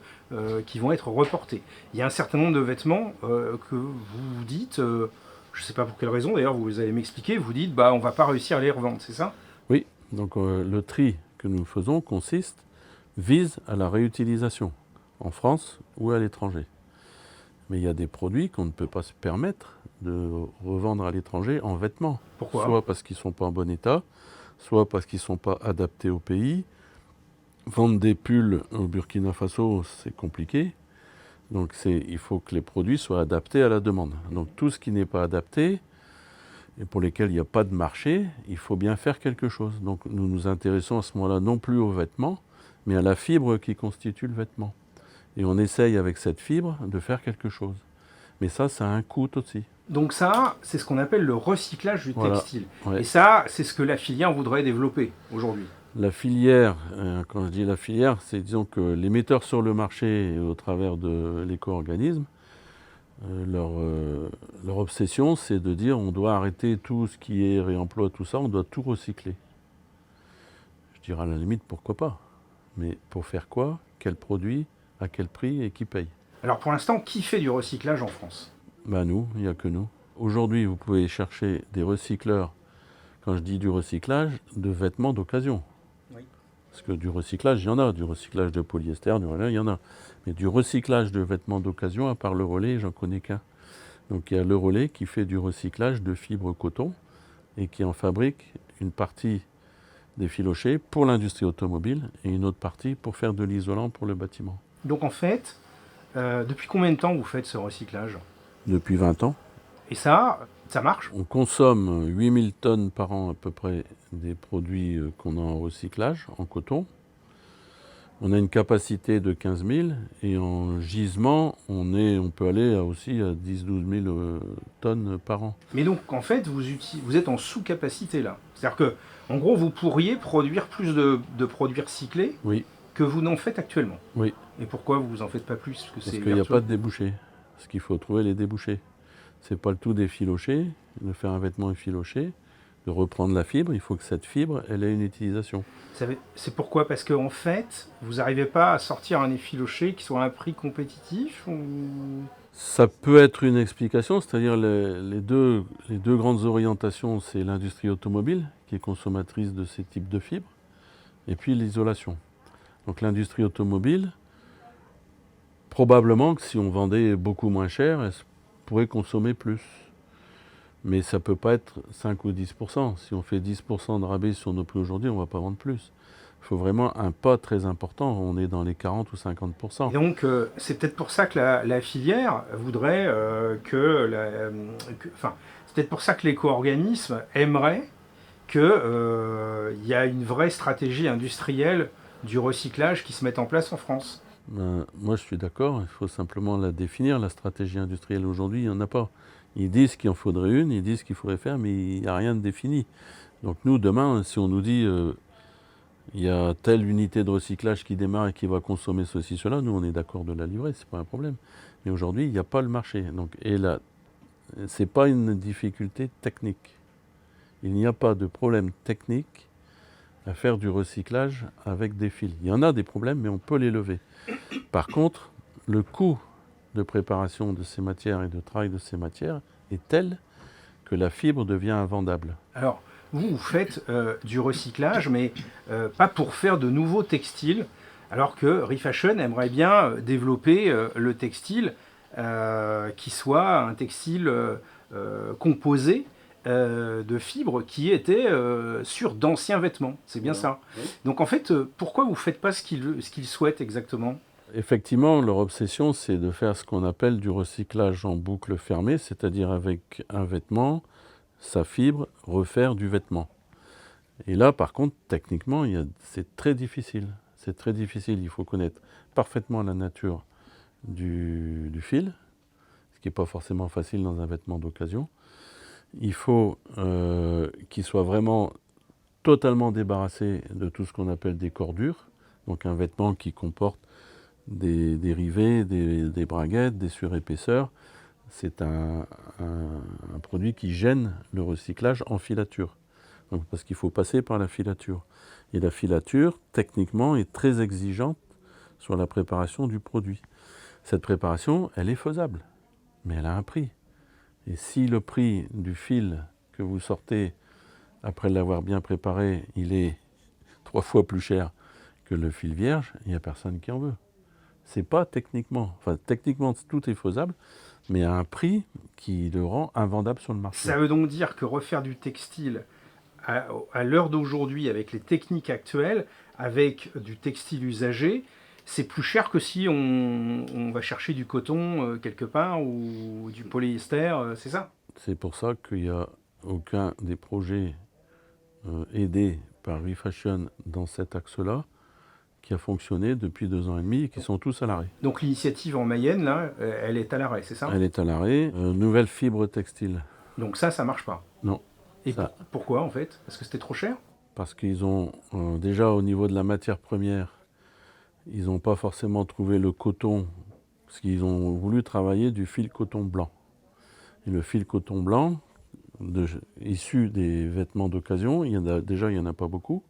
qui vont être reportés. Il y a un certain nombre de vêtements que vous dites, je ne sais pas pour quelle raison d'ailleurs, vous allez m'expliquer, vous dites on ne va pas réussir à les revendre, c'est ça? Oui, donc le tri que nous faisons vise à la réutilisation en France ou à l'étranger. Mais il y a des produits qu'on ne peut pas se permettre de revendre à l'étranger en vêtements. Pourquoi? Soit parce qu'ils ne sont pas en bon état, soit parce qu'ils ne sont pas adaptés au pays. Vendre des pulls au Burkina Faso, c'est compliqué. Donc il faut que les produits soient adaptés à la demande. Donc tout ce qui n'est pas adapté et pour lesquels il n'y a pas de marché, il faut bien faire quelque chose. Donc nous nous intéressons à ce moment-là non plus aux vêtements, mais à la fibre qui constitue le vêtement. Et on essaye avec cette fibre de faire quelque chose. Mais ça a un coût aussi. Donc ça, c'est ce qu'on appelle le recyclage du textile. Ouais. Et ça, c'est ce que la filière voudrait développer aujourd'hui. La filière, quand je dis la filière, c'est disons que les metteurs sur le marché au travers de l'éco-organisme, leur obsession, c'est de dire on doit arrêter tout ce qui est réemploi, tout ça, on doit tout recycler. Je dirais à la limite, pourquoi pas? Mais pour faire quoi? Quel produit? À quel prix? Et qui paye? Alors pour l'instant, qui fait du recyclage en France? Nous, il n'y a que nous. Aujourd'hui, vous pouvez chercher des recycleurs, quand je dis du recyclage, de vêtements d'occasion. Oui. Parce que du recyclage, il y en a. Du recyclage de polyester, il y en a. Mais du recyclage de vêtements d'occasion, à part Le Relais, j'en connais qu'un. Donc il y a Le Relais qui fait du recyclage de fibres coton et qui en fabrique une partie des filochés pour l'industrie automobile et une autre partie pour faire de l'isolant pour le bâtiment. Donc en fait, depuis combien de temps vous faites ce recyclage? Depuis 20 ans. Et ça marche? On consomme 8000 tonnes par an à peu près des produits qu'on a en recyclage, en coton. On a une capacité de 15 000 et en gisement, on peut aller aussi à 10-12 000 tonnes par an. Mais donc en fait, vous êtes en sous-capacité là. C'est-à-dire que, en gros, vous pourriez produire plus de produits recyclés que vous n'en faites actuellement. Oui. Et pourquoi vous en faites pas plus? Parce qu'il n'y a pas de débouchés. Parce qu'il faut trouver les débouchés. C'est pas le tout d'effilocher, de faire un vêtement effiloché, de reprendre la fibre. Il faut que cette fibre, elle ait une utilisation. C'est pourquoi? Parce qu'en fait, vous n'arrivez pas à sortir un effiloché qui soit à un prix compétitif ou... Ça peut être une explication, c'est-à-dire les deux grandes orientations, c'est l'industrie automobile, qui est consommatrice de ces types de fibres, et puis l'isolation. Donc l'industrie automobile, probablement que si on vendait beaucoup moins cher, elle pourrait consommer plus. Mais ça ne peut pas être 5 ou 10%. Si on fait 10% de rabais sur nos prix aujourd'hui, on ne va pas vendre plus. Il faut vraiment un pas très important. On est dans les 40 ou 50%. Et donc, c'est peut-être pour ça que la filière voudrait enfin, c'est peut-être pour ça que l'éco-organisme aimerait qu'il y a une vraie stratégie industrielle du recyclage qui se mette en place en France. Ben, moi, je suis d'accord. Il faut simplement la définir, la stratégie industrielle. Aujourd'hui, il n'y en a pas. Ils disent qu'il en faudrait une, ils disent qu'il faudrait faire, mais il n'y a rien de défini. Donc nous, demain, si on nous dit il y a telle unité de recyclage qui démarre et qui va consommer ceci, cela, nous, on est d'accord de la livrer, c'est pas un problème. Mais aujourd'hui, il n'y a pas le marché. Donc, et là, ce n'est pas une difficulté technique. Il n'y a pas de problème technique à faire du recyclage avec des fils. Il y en a des problèmes, mais on peut les lever. Par contre, le coût de préparation de ces matières et de travail de ces matières est tel que la fibre devient invendable. Alors, vous faites du recyclage, mais pas pour faire de nouveaux textiles, alors que Refashion aimerait bien développer le textile qui soit un textile composé de fibres qui étaient sur d'anciens vêtements. C'est bien ça. Oui. Donc en fait, pourquoi vous ne faites pas ce qu'ils souhaitent exactement? Effectivement, leur obsession, c'est de faire ce qu'on appelle du recyclage en boucle fermée, c'est-à-dire avec un vêtement, sa fibre, refaire du vêtement. Et là, par contre, techniquement, c'est très difficile. C'est très difficile. Il faut connaître parfaitement la nature du fil, ce qui n'est pas forcément facile dans un vêtement d'occasion. Il faut qu'il soit vraiment totalement débarrassé de tout ce qu'on appelle des cordures. Donc un vêtement qui comporte des rivets, des braguettes, des surépaisseurs. C'est un produit qui gêne le recyclage en filature. Donc, parce qu'il faut passer par la filature. Et la filature, techniquement, est très exigeante sur la préparation du produit. Cette préparation, elle est faisable, mais elle a un prix. Et si le prix du fil que vous sortez après l'avoir bien préparé, il est 3 fois plus cher que le fil vierge, il n'y a personne qui en veut. C'est pas techniquement, enfin techniquement tout est faisable, mais à un prix qui le rend invendable sur le marché. Ça veut donc dire que refaire du textile à l'heure d'aujourd'hui, avec les techniques actuelles, avec du textile usagé, c'est plus cher que si on va chercher du coton quelque part ou du polyester, c'est ça? C'est pour ça qu'il n'y a aucun des projets aidés par Refashion dans cet axe-là qui a fonctionné depuis 2 ans et demi et qui sont tous à l'arrêt. Donc l'initiative en Mayenne, là, elle est à l'arrêt, c'est ça? Elle est à l'arrêt. Nouvelle fibre textile. Donc ça marche pas. Non. Et Ça. pourquoi en fait? Parce que c'était trop cher? Parce qu'ils ont, déjà au niveau de la matière première, ils n'ont pas forcément trouvé le coton, parce qu'ils ont voulu travailler du fil coton blanc. Et le fil coton blanc, issu des vêtements d'occasion, il y en a pas beaucoup.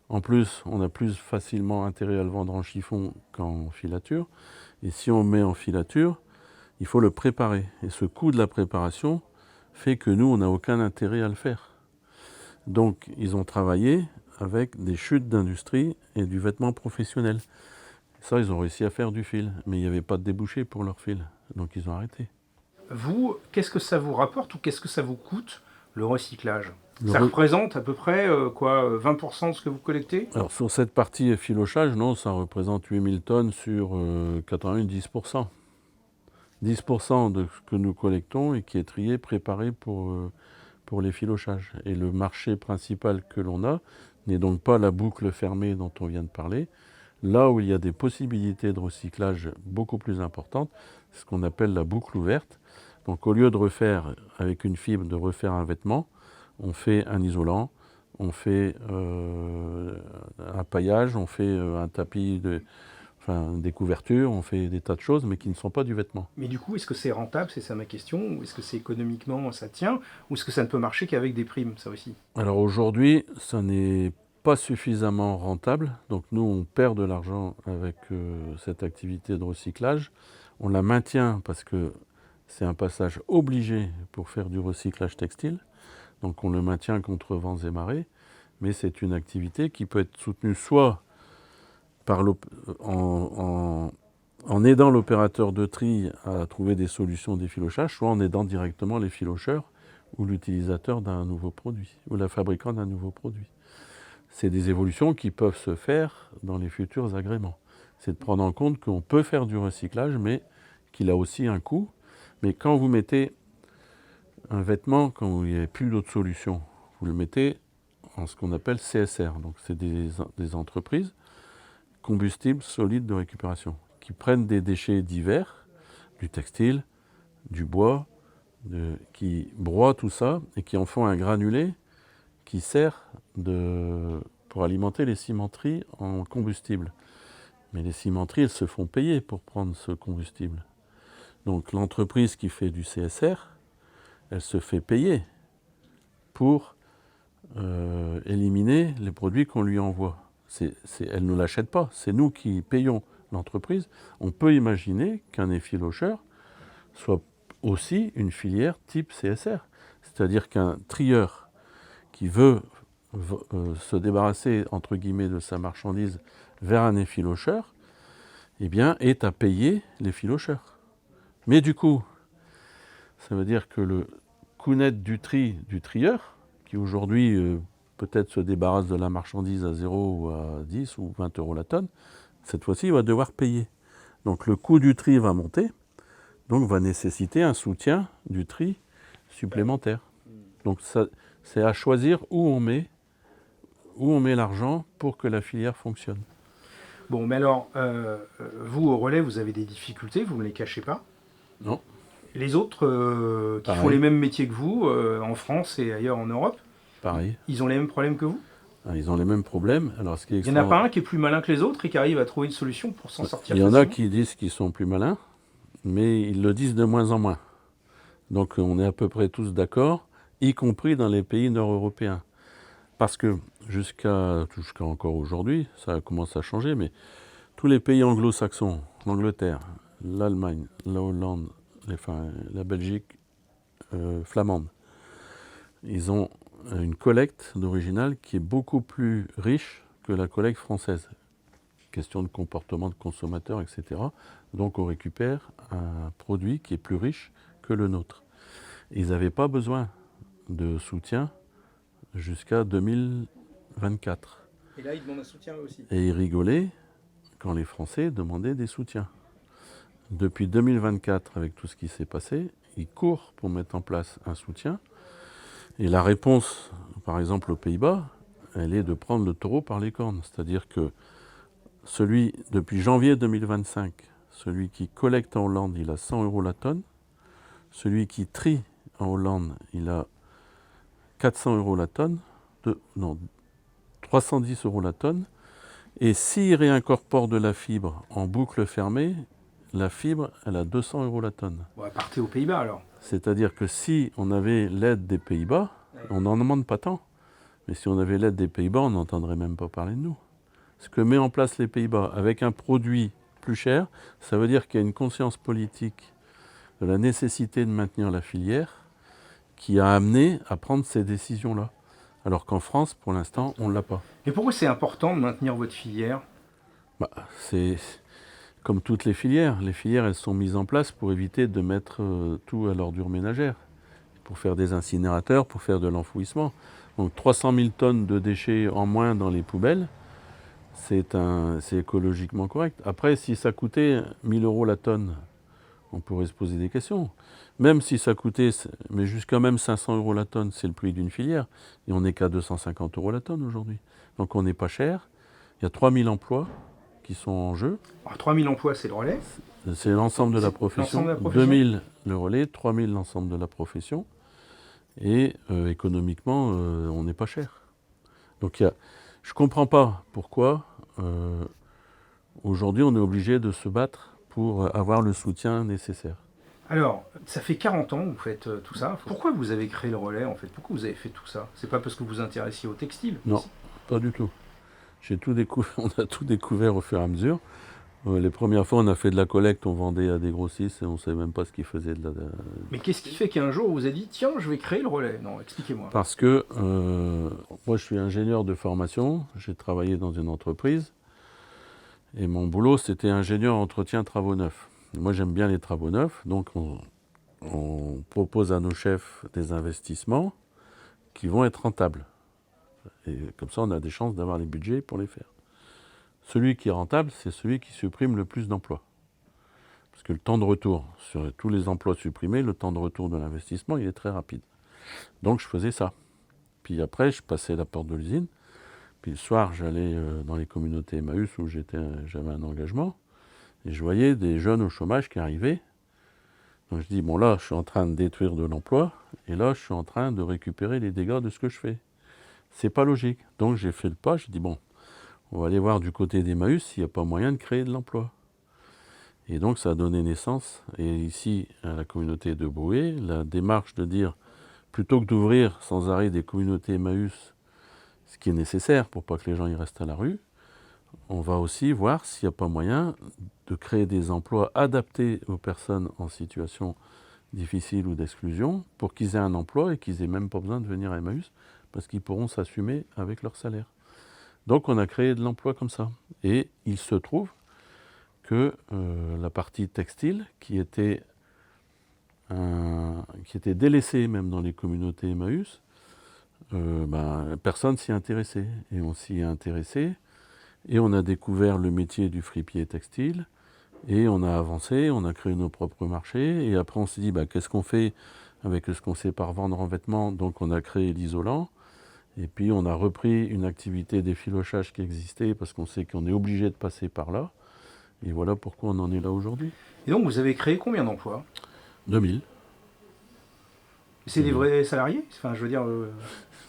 En plus, on a plus facilement intérêt à le vendre en chiffon qu'en filature. Et si on met en filature, il faut le préparer. Et ce coût de la préparation fait que nous, on n'a aucun intérêt à le faire. Donc, ils ont travaillé avec des chutes d'industrie et du vêtement professionnel. Ça, ils ont réussi à faire du fil, mais il n'y avait pas de débouché pour leur fil. Donc, ils ont arrêté. Vous, qu'est-ce que ça vous rapporte ou qu'est-ce que ça vous coûte le recyclage? Ça représente à peu près 20% de ce que vous collectez? Alors, sur cette partie filochage, non, ça représente 8000 tonnes sur 90%. 10% de ce que nous collectons et qui est trié, préparé pour les filochages. Et le marché principal que l'on a n'est donc pas la boucle fermée dont on vient de parler. Là où il y a des possibilités de recyclage beaucoup plus importantes, c'est ce qu'on appelle la boucle ouverte. Donc au lieu de refaire avec une fibre, de refaire un vêtement, on fait un isolant, on fait un paillage, on fait un tapis, des couvertures, on fait des tas de choses, mais qui ne sont pas du vêtement. Mais du coup, est-ce que c'est rentable, c'est ça ma question, ou est-ce que c'est économiquement, ça tient, ou est-ce que ça ne peut marcher qu'avec des primes, ça aussi? Alors aujourd'hui, ça n'est pas suffisamment rentable, donc nous on perd de l'argent avec cette activité de recyclage. On la maintient parce que c'est un passage obligé pour faire du recyclage textile, donc on le maintient contre vents et marées, mais c'est une activité qui peut être soutenue soit par en aidant l'opérateur de tri à trouver des solutions d'effilochage, soit en aidant directement les filocheurs ou l'utilisateur d'un nouveau produit, ou la fabricant d'un nouveau produit. C'est des évolutions qui peuvent se faire dans les futurs agréments. C'est de prendre en compte qu'on peut faire du recyclage, mais qu'il a aussi un coût. Mais quand vous mettez un vêtement, quand il n'y a plus d'autre solution, vous le mettez en ce qu'on appelle CSR. Donc c'est des entreprises, combustibles solides de récupération, qui prennent des déchets divers, du textile, du bois, qui broient tout ça et qui en font un granulé qui sert pour alimenter les cimenteries en combustible. Mais les cimenteries, elles se font payer pour prendre ce combustible. Donc l'entreprise qui fait du CSR, elle se fait payer pour éliminer les produits qu'on lui envoie. Elle ne l'achète pas, c'est nous qui payons l'entreprise. On peut imaginer qu'un effilocheur soit aussi une filière type CSR. C'est-à-dire qu'un trieur qui veut se débarrasser, entre guillemets, de sa marchandise vers un effilocheur, eh bien, est à payer l'effilocheur. Mais du coup, ça veut dire que le coût net du trieur, qui aujourd'hui peut-être se débarrasse de la marchandise à 0 ou à 10 ou 20 euros la tonne, cette fois-ci, il va devoir payer. Donc le coût du tri va monter, donc va nécessiter un soutien du tri supplémentaire. Donc c'est à choisir où on met l'argent pour que la filière fonctionne. Bon, mais alors, vous, au relais, vous avez des difficultés, vous ne les cachez pas. Non. Les autres qui font les mêmes métiers que vous, en France et ailleurs en Europe, pareil. Ils ont les mêmes problèmes que vous? Ils ont les mêmes problèmes. Alors, il n'y en a pas un qui est plus malin que les autres et qui arrive à trouver une solution pour s'en sortir. Il y en a qui disent qu'ils sont plus malins, mais ils le disent de moins en moins. Donc on est à peu près tous d'accord, y compris dans les pays nord-européens. Parce que jusqu'à encore aujourd'hui, ça commence à changer, mais tous les pays anglo-saxons, l'Angleterre, l'Allemagne, la Hollande, la Belgique flamande, ils ont une collecte d'original qui est beaucoup plus riche que la collecte française. Question de comportement de consommateur, etc. Donc on récupère un produit qui est plus riche que le nôtre. Ils n'avaient pas besoin de soutien jusqu'à 2024. Et là, ils demandent un soutien eux aussi. Et ils rigolaient quand les Français demandaient des soutiens. Depuis 2024, avec tout ce qui s'est passé, ils courent pour mettre en place un soutien. Et la réponse, par exemple aux Pays-Bas, elle est de prendre le taureau par les cornes. C'est-à-dire que depuis janvier 2025, celui qui collecte en Hollande, il a 100 euros la tonne. Celui qui trie en Hollande, il a 400 euros la tonne. 310 euros la tonne. Et s'il réincorpore de la fibre en boucle fermée, la fibre, elle a 200 euros la tonne. Bon, partez aux Pays-Bas alors. C'est-à-dire que si on avait l'aide des Pays-Bas, on n'en demande pas tant. Mais si on avait l'aide des Pays-Bas, on n'entendrait même pas parler de nous. Ce que met en place les Pays-Bas avec un produit plus cher, ça veut dire qu'il y a une conscience politique de la nécessité de maintenir la filière qui a amené à prendre ces décisions-là. Alors qu'en France, pour l'instant, on ne l'a pas. Et pourquoi c'est important de maintenir votre filière? C'est comme toutes les filières. Les filières, elles sont mises en place pour éviter de mettre tout à l'ordure ménagère, pour faire des incinérateurs, pour faire de l'enfouissement. Donc 300 000 tonnes de déchets en moins dans les poubelles, c'est écologiquement correct. Après, si ça coûtait 1 000 euros la tonne, on pourrait se poser des questions. Même si ça coûtait, mais jusqu'à même 500 euros la tonne, c'est le prix d'une filière. Et on n'est qu'à 250 euros la tonne aujourd'hui. Donc on n'est pas cher. Il y a 3 000 emplois qui sont en jeu. Alors, 3 000 emplois, c'est le relais? C'est l'ensemble de la profession. 2 000 le relais, 3 000 l'ensemble de la profession. Et économiquement, on n'est pas cher. Donc je ne comprends pas pourquoi aujourd'hui on est obligé de se battre pour avoir le soutien nécessaire. Alors, ça fait 40 ans que vous faites tout ça. Pourquoi vous avez créé le relais en fait? Pourquoi vous avez fait tout ça? C'est pas parce que vous vous intéressiez au textile? Non, pas du tout. On a tout découvert au fur et à mesure. Les premières fois, on a fait de la collecte, on vendait à des grossistes et on ne savait même pas ce qu'ils faisaient. Mais qu'est-ce qui fait qu'un jour vous avez dit tiens, je vais créer le relais? Non, expliquez-moi. Parce que moi, je suis ingénieur de formation, j'ai travaillé dans une entreprise et mon boulot, c'était ingénieur entretien travaux neufs. Moi, j'aime bien les travaux neufs, donc on propose à nos chefs des investissements qui vont être rentables. Et comme ça, on a des chances d'avoir les budgets pour les faire. Celui qui est rentable, c'est celui qui supprime le plus d'emplois. Parce que le temps de retour, sur tous les emplois supprimés, le temps de retour de l'investissement, il est très rapide. Donc je faisais ça. Puis après, je passais la porte de l'usine. Puis le soir, j'allais dans les communautés Emmaüs où j'avais un engagement. Et je voyais des jeunes au chômage qui arrivaient. Donc je dis, bon là, je suis en train de détruire de l'emploi. Et là, je suis en train de récupérer les dégâts de ce que je fais. C'est pas logique. Donc j'ai fait le pas, j'ai dit, bon, on va aller voir du côté d'Emmaüs s'il n'y a pas moyen de créer de l'emploi. Et donc ça a donné naissance, et ici, à la communauté de Brouet, la démarche de dire, plutôt que d'ouvrir sans arrêt des communautés Emmaüs, ce qui est nécessaire pour pas que les gens y restent à la rue, on va aussi voir s'il n'y a pas moyen de créer des emplois adaptés aux personnes en situation difficile ou d'exclusion pour qu'ils aient un emploi et qu'ils n'aient même pas besoin de venir à Emmaüs parce qu'ils pourront s'assumer avec leur salaire. Donc on a créé de l'emploi comme ça. Et il se trouve que la partie textile, qui était délaissée même dans les communautés Emmaüs, personne s'y intéressait. Et on s'y est intéressé, et on a découvert le métier du fripier textile, et on a avancé, on a créé nos propres marchés, et après on s'est dit, qu'est-ce qu'on fait avec ce qu'on sait par vendre en vêtements? Donc on a créé l'isolant, et puis on a repris une activité d'effilochage qui existait, parce qu'on sait qu'on est obligé de passer par là. Et voilà pourquoi on en est là aujourd'hui. Et donc, vous avez créé combien d'emplois? 2000. C'est des vrais salariés? Enfin, je veux dire...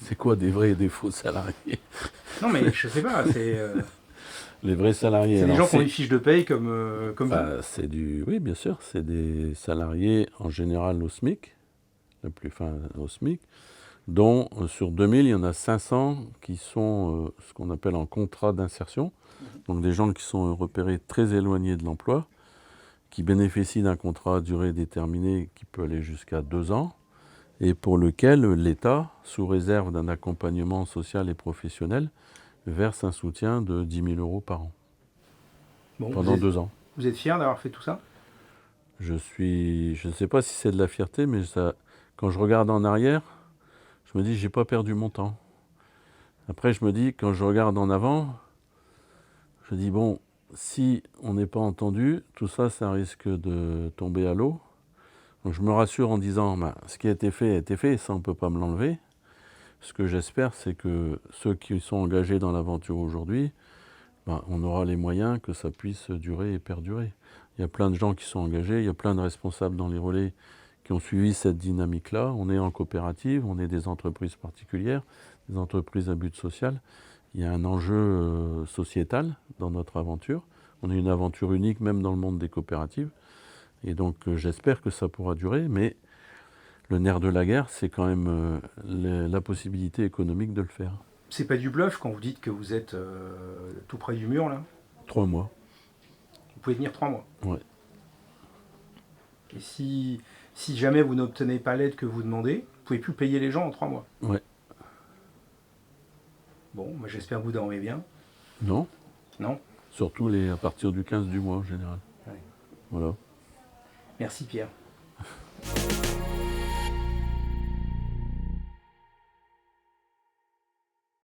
C'est quoi des vrais et des faux salariés? Non, mais je sais pas, c'est... Les vrais salariés... C'est des gens qui ont une fiche de paye comme vous? Oui, bien sûr, c'est des salariés en général au SMIC, au SMIC, dont sur 2000, il y en a 500 qui sont ce qu'on appelle en contrat d'insertion, donc des gens qui sont repérés très éloignés de l'emploi, qui bénéficient d'un contrat à durée déterminée qui peut aller jusqu'à 2 ans, et pour lequel l'État, sous réserve d'un accompagnement social et professionnel, verse un soutien de 10 000 € par an, pendant 2 ans. Vous êtes fier d'avoir fait tout ça? Je ne sais pas si c'est de la fierté, mais quand je regarde en arrière, je me dis, j'ai pas perdu mon temps. Après, je me dis, quand je regarde en avant, je dis, bon, si on n'est pas entendu, tout ça, ça risque de tomber à l'eau. Donc je me rassure en disant, ce qui a été fait, ça on ne peut pas me l'enlever. Ce que j'espère, c'est que ceux qui sont engagés dans l'aventure aujourd'hui, on aura les moyens que ça puisse durer et perdurer. Il y a plein de gens qui sont engagés, il y a plein de responsables dans les relais qui ont suivi cette dynamique-là. On est en coopérative, on est des entreprises particulières, des entreprises à but social. Il y a un enjeu sociétal dans notre aventure. On est une aventure unique même dans le monde des coopératives. Et donc j'espère que ça pourra durer, mais le nerf de la guerre, c'est quand même la possibilité économique de le faire. C'est pas du bluff quand vous dites que vous êtes tout près du mur, là? 3 mois. Vous pouvez tenir 3 mois? Ouais. Et si jamais vous n'obtenez pas l'aide que vous demandez, vous pouvez plus payer les gens en 3 mois? Ouais. Bon, j'espère que vous dormez bien. Non. Non? Surtout à partir du 15 du mois en général. Ouais. Voilà. Merci Pierre.